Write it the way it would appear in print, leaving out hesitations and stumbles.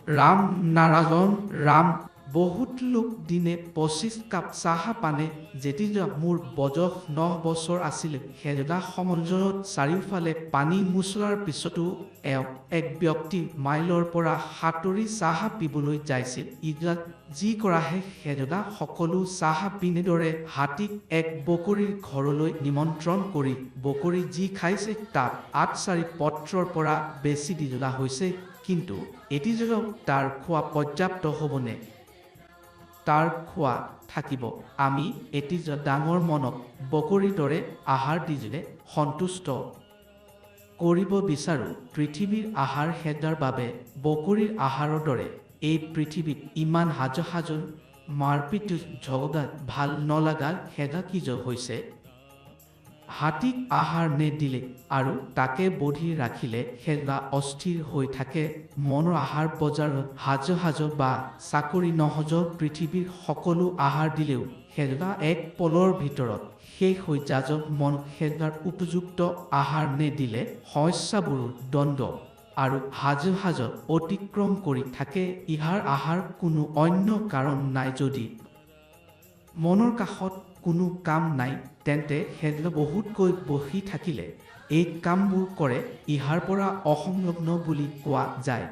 ৰাম নাৰায়ণ ৰাম বহুত লোক দিনে 25 কাপ চাহ পানে যেতিয়া মোৰ বয়স 9 বছৰ আছিল সেইদিনা সমঞ্জত চাৰিওফালে পানী মুচলাৰ পিছতো এক ব্যক্তি মাইলৰ পৰা সাঁতুৰি চাহ পিবলৈ যাইছিল ইজত যি কৰাহে সেইদিনা সকলো চাহ পিনেদৰে হাতীক এক বকৰীৰ ঘৰলৈ নিমন্ত্ৰণ কৰি বকৰী যি খাইছে তাত 8-4 পত্ৰৰ পৰা বেছি দি যোৱা হৈছে কিন্তু এটিজনও তাৰ খোৱা পৰ্যাপ্ত হ'বনে তাৰ খোৱা থাকিব আমি এটিজ ডাঙৰ মনক বকৰীৰ দৰে আহাৰ দিজনে সন্তুষ্ট কৰিব বিচাৰোঁ পৃথিৱীৰ আহাৰ হেদাৰ বাবে বকৰীৰ আহাৰৰ দৰে এই পৃথিৱীত ইমান হাজাৰ হাজাৰ মাৰপিট ঝগড়া ভাল নলগা হেদা কিজ হৈছে হাতীক আহাৰ নেদিলে আৰু তাকে বধি ৰাখিলে হেদা অস্থিৰ হৈ থাকে মনৰ আহাৰ বজাৰত হাজাৰ হাজাৰ বা চাকৰি নহজৰ পৃথিৱীৰ সকলো আহাৰ দিলেও হেদা এক পলৰ ভিতৰত শেষ হৈ যাজক মন হেদাৰ উপযুক্ত আহাৰ নেদিলে সমস্যাবোৰৰ দ্বন্দ্ব আৰু হাজাৰ হাজাৰ অতিক্ৰম কৰি থাকে ইহাৰ আহাৰ কোনো অন্য কাৰণ নাই যদি মনৰ কাষত কোনো কাম নাই তেন্তে হেদা বহুতকৈ বহি থাকিলে এই কামবোৰ কৰে ইহাৰ পৰা অসংলগ্ন বুলি কোৱা যায়